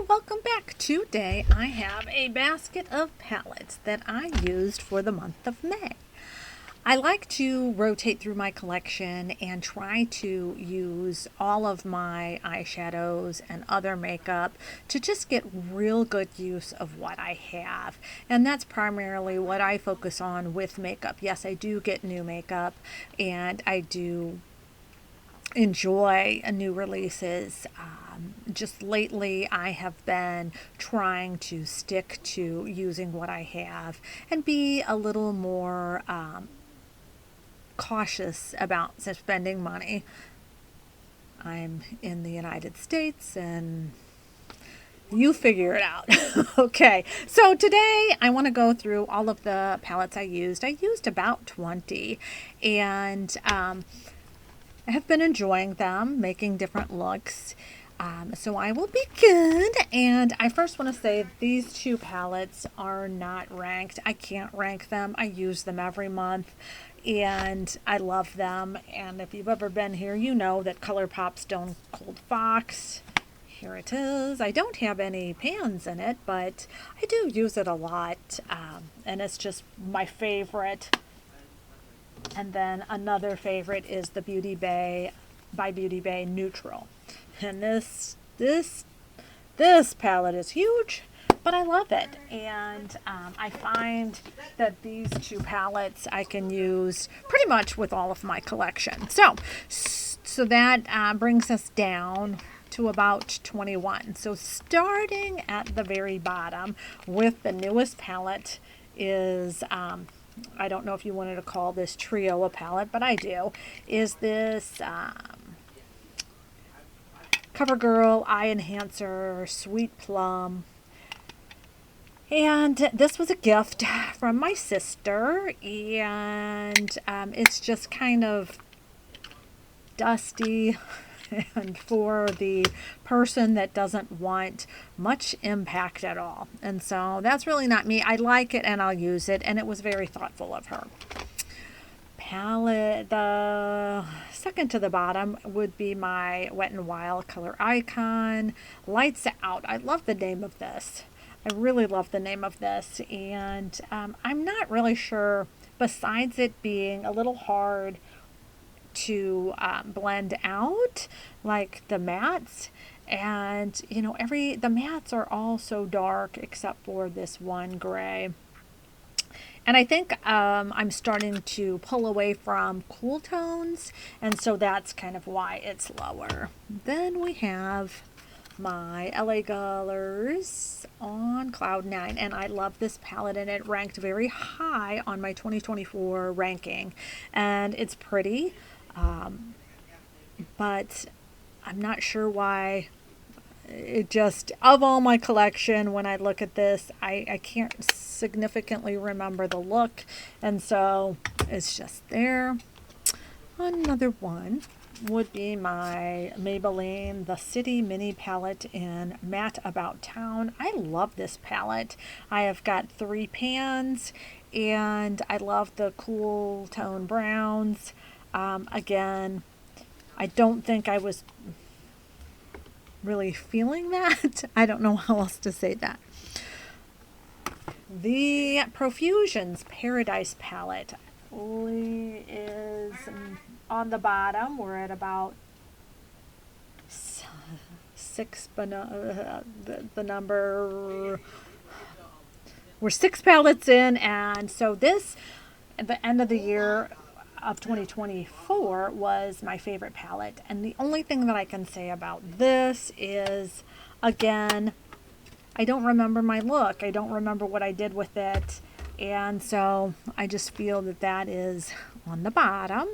welcome back. Today I have a basket of palettes that I used for the month of May. I like to rotate through my collection and try to use all of my eyeshadows and other makeup to just get real good use of what I have. And that's primarily what I focus on with makeup. Yes, I do get new makeup and I do enjoy new releases. Just lately, I have been trying to stick to using what I have and be a little more cautious about spending money. I'm in the United States and you figure it out. Okay, so today I want to go through all of the palettes I used. I used about 20 and I have been enjoying them, making different looks. So I will begin, and I first want to say these two palettes are not ranked. I can't rank them. I use them every month, and I love them. And if you've ever been here, you know that ColourPop Stone Cold Fox. Here it is. I don't have any pans in it, but I do use it a lot, and it's just my favorite. And then another favorite is the Beauty Bay by Beauty Bay Neutral. And this palette is huge, but I love it. And I find that these two palettes I can use pretty much with all of my collection. So that brings us down to about 21. So starting at the very bottom with the newest palette is I don't know if you wanted to call this trio a palette, but I do, is this CoverGirl Eye Enhancer Sweet Plum. And this was a gift from my sister, and it's just kind of dusty and for the person that doesn't want much impact at all. And so that's really not me. I like it and I'll use it, and it was very thoughtful of her. Palette, the second to the bottom would be my Wet n Wild Color Icon Lights Out. I love the name of this. I really love the name of this, and I'm not really sure, besides it being a little hard to blend out like the mattes, and you know, the mattes are all so dark except for this one gray. And I think I'm starting to pull away from cool tones, and so that's kind of why it's lower. Then we have my LA Colors on Cloud 9, and I love this palette, and it ranked very high on my 2024 ranking, and it's pretty, but I'm not sure why. It just, of all my collection, when I look at this, I can't significantly remember the look, and so it's just there. Another one would be my Maybelline The City Mini Palette in Matte About Town. I love this palette. I have got 3 pans, and I love the cool tone browns. Again, I don't think I was really feeling that. I don't know how else to say that. The Profusions Paradise palette is on the bottom. We're at about 6, the number, we're 6 palettes in, and so this at the end of the year of 2024 was my favorite palette. And the only thing that I can say about this is, again, I don't remember my look. I don't remember what I did with it. And so I just feel that that is on the bottom.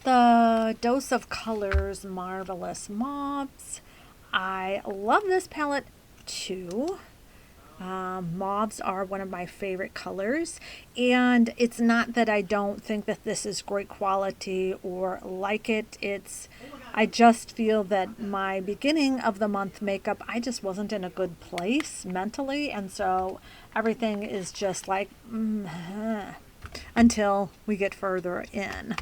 The Dose of Colors Marvelous Mauves. I love this palette too. Mauves are one of my favorite colors, and it's not that I don't think that this is great quality or like it. I just feel that my beginning of the month makeup, I just wasn't in a good place mentally, and so everything is just like until we get further in.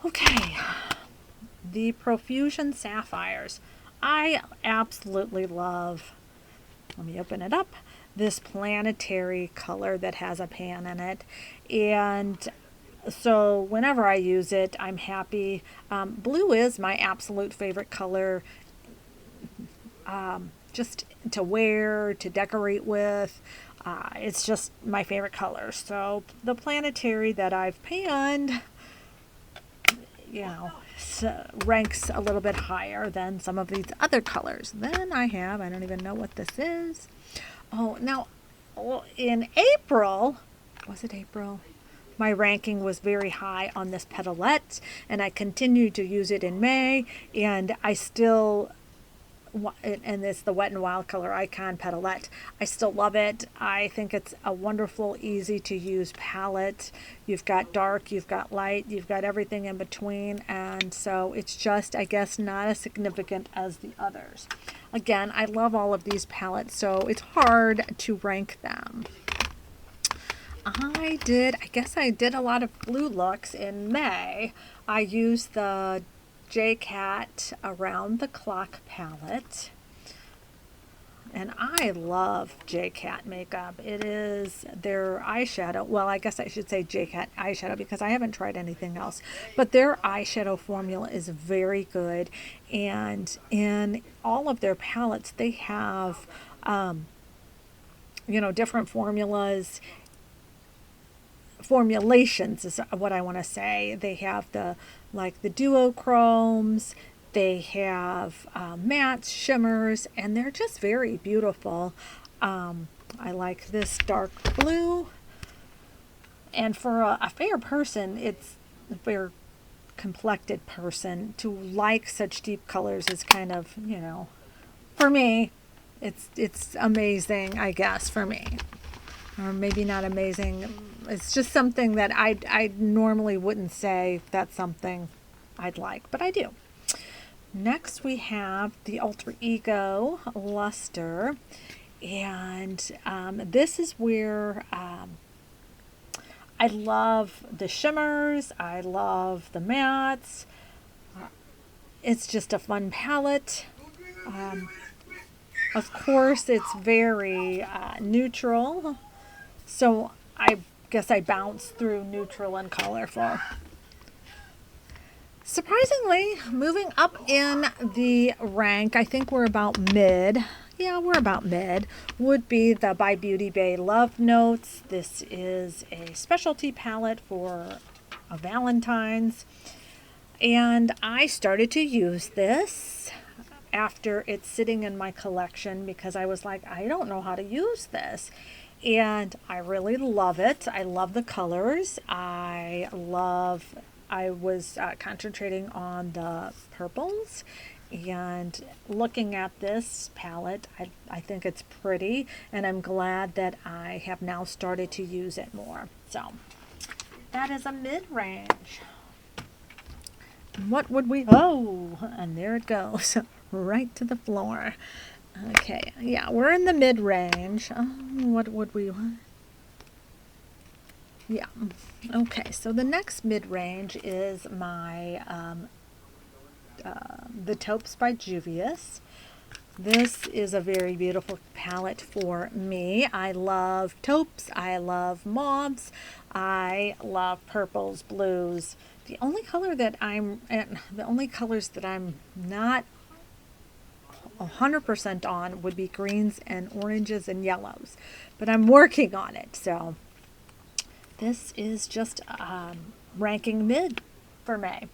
Okay, the Profusion Sapphires. I absolutely love, let me open it up, this planetary color that has a pan in it. And so whenever I use it, I'm happy. Blue is my absolute favorite color, just to wear, to decorate with. It's just my favorite color. So the planetary that I've panned, you know, ranks a little bit higher than some of these other colors. Then I have, I don't even know what this is. Oh, now in April, was it April? My ranking was very high on this petalette, and I continued to use it in May, and I still, and it's the Wet n Wild Color Icon Petalette. I still love it. I think it's a wonderful, easy to use palette. You've got dark, you've got light, you've got everything in between, and so it's just, I guess, not as significant as the others. Again, I love all of these palettes, so it's hard to rank them. I guess I did a lot of blue looks in May. I used the J-Cat Around the Clock palette. And I love J-Cat makeup. It is their eyeshadow. Well, I guess I should say J-Cat eyeshadow because I haven't tried anything else. But their eyeshadow formula is very good. And in all of their palettes, they have, different formulations is what I want to say. They have the duochromes, they have mattes, shimmers, and they're just very beautiful. I like this dark blue, and for a fair person, it's a fair complected person, to like such deep colors is kind of, for me, it's amazing, I guess, for me. Or maybe not amazing. It's just something that I normally wouldn't say that's something I'd like, but I do. Next we have the Alter Ego Luster, and this is where I love the shimmers, I love the mattes. It's just a fun palette. Of course, it's very neutral. So I guess I bounce through neutral and colorful. Surprisingly, moving up in the rank, I think we're about mid. Yeah, we're about mid. Would be the By Beauty Bay Love Notes. This is a specialty palette for a Valentine's. And I started to use this after it's sitting in my collection because I was like, I don't know how to use this. And I really love it. I love the colors. I was concentrating on the purples, and looking at this palette, I think it's pretty, and I'm glad that I have now started to use it more. So that is a mid-range. What would we, oh, and there it goes, right to the floor. Okay, yeah, we're in the mid-range. What would we want? Yeah, okay, so the next mid-range is my, the Taupes by Juvia's. This is a very beautiful palette for me. I love taupes, I love mauves, I love purples, blues. The only colors that I'm not 100% on would be greens and oranges and yellows, but I'm working on it. So this is just ranking mid for May.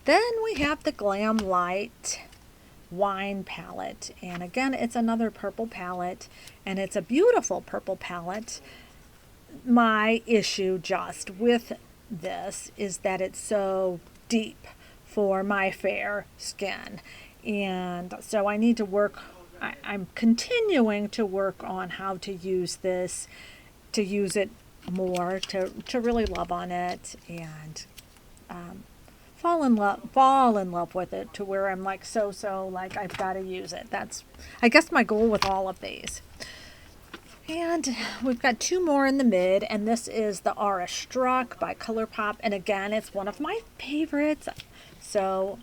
Then we have the Glam Light Wine palette, and again, it's another purple palette, and it's a beautiful purple palette. My issue just with this is that it's so deep for my fair skin. And so I need to work, I'm continuing to work on how to use this, to use it more, to really love on it, and fall in love with it to where I'm like, like I've got to use it. That's, I guess, my goal with all of these. And we've got two more in the mid, and this is the Aura Struck by ColourPop, and again, it's one of my favorites. So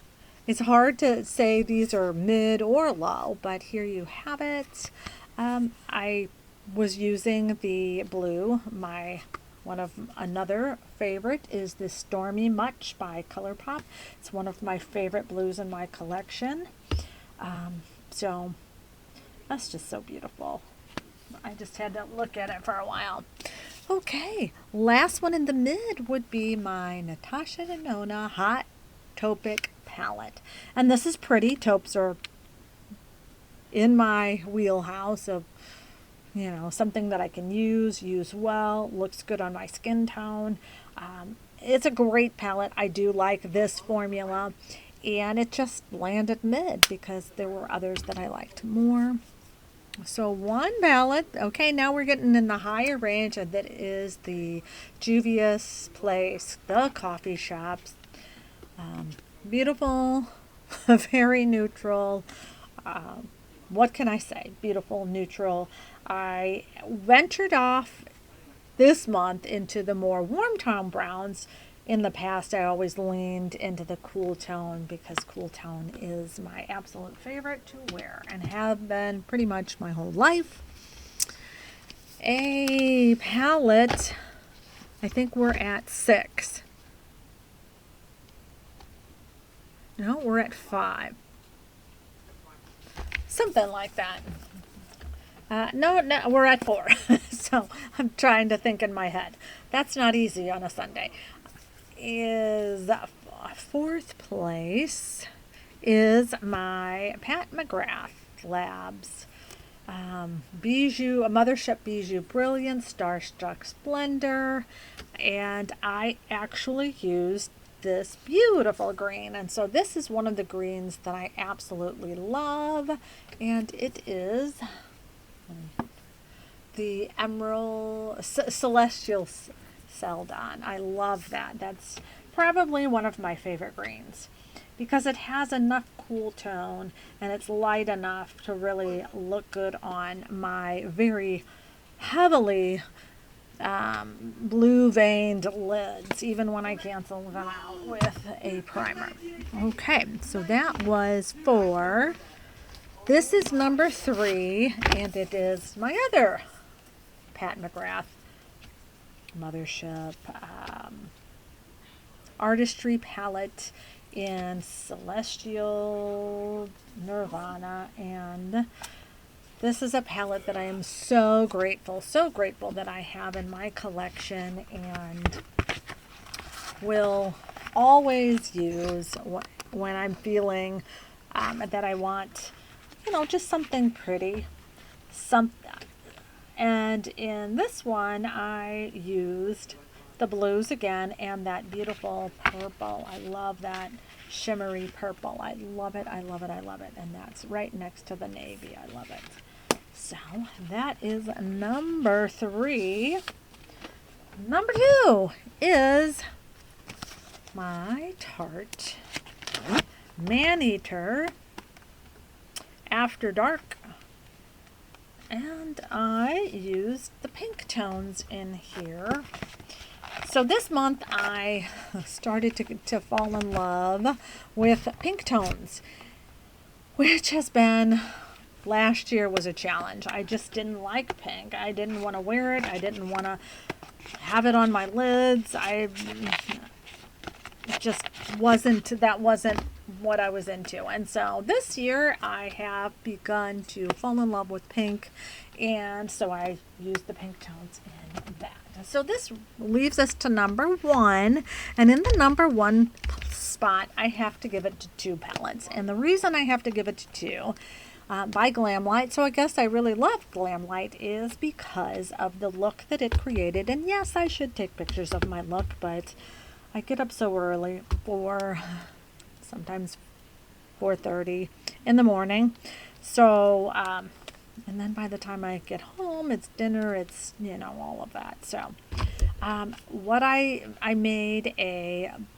It's hard to say these are mid or low, but here you have it. I was using the blue. Another favorite is the Stormy Much by ColourPop. It's one of my favorite blues in my collection. So that's just so beautiful. I just had to look at it for a while. Okay, last one in the mid would be my Natasha Denona Hot Taupic palette. And this is pretty. Taupes are in my wheelhouse of, something that I can use well, looks good on my skin tone. It's a great palette. I do like this formula, and it just landed mid because there were others that I liked more. So one palette. Okay, now we're getting in the higher range, and that is the Juvia's Place, the coffee shops. Beautiful, very neutral. What can I say? Beautiful, neutral. I ventured off this month into the more warm tone browns. In the past, I always leaned into the cool tone because cool tone is my absolute favorite to wear and have been pretty much my whole life. A palette, I think we're at 6. No, we're at 5. Something like that. No, we're at 4. So I'm trying to think in my head. That's not easy on a Sunday. Is 4th place is my Pat McGrath Labs Bijou, a Mothership Bijou Brilliance Starstruck Splendor, and I actually used this beautiful green, and so this is one of the greens that I absolutely love, and it is the Emerald Celestial Celadon. I love that. That's probably one of my favorite greens because it has enough cool tone and it's light enough to really look good on my very heavily blue veined lids, even when I cancel them out with a primer. Okay, so that was 4. This is number 3, and it is my other Pat McGrath Mothership Artistry palette in Celestial Nirvana, and this is a palette that I am so grateful that I have in my collection and will always use when I'm feeling that I want, just something pretty. And in this one, I used the blues again and that beautiful purple. I love that shimmery purple. I love it, I love it, I love it. And that's right next to the navy. I love it. So that is number 3. Number 2 is my Tarte Maneater After Dark. And I used the pink tones in here. So this month I started to fall in love with pink tones, which has been, last year was a challenge. I just didn't like pink. I didn't want to wear it. I didn't want to have it on my lids. That wasn't what I was into. And so this year I have begun to fall in love with pink, and so I used the pink tones in that. So this leaves us to number 1, and in the number 1 spot I have to give it to 2 palettes, and the reason I have to give it to 2 by Glamlight, so I guess I really love Glamlight, is because of the look that it created. And yes, I should take pictures of my look, but I get up so early, sometimes 4:30 in the morning. So, and then by the time I get home, it's dinner, it's, all of that. So, what I made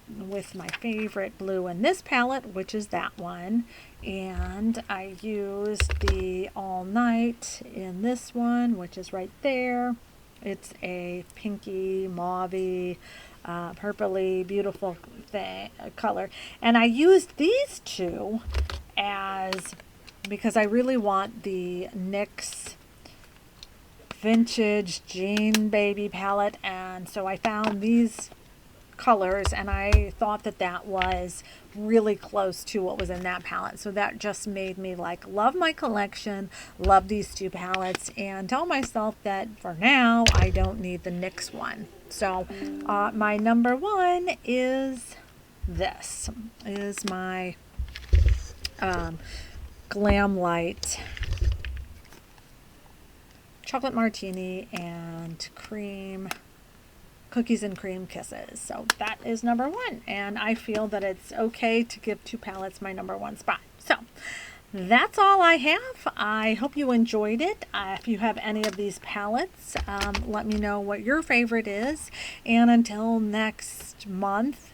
with my favorite blue in this palette, which is that one, and I used the All Night in this one, which is right there. It's a pinky, mauvey, purpley, beautiful color. And I used these two as, because I really want the NYX Vintage Jean Baby palette, and so I found these colors and I thought that that was really close to what was in that palette. So that just made me like love my collection, love these two palettes, and tell myself that for now I don't need the NYX one. So my number one is this, is my Glam Light Chocolate Martini and Cream Cookies and Cream Kisses. So that is number one, and I feel that it's okay to give two palettes my number one spot. So that's all I have. I hope you enjoyed it. If you have any of these palettes, let me know what your favorite is. And until next month,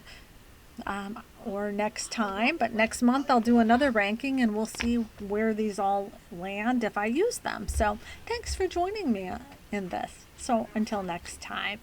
or next time, but next month I'll do another ranking and we'll see where these all land if I use them. So thanks for joining me in this. So until next time.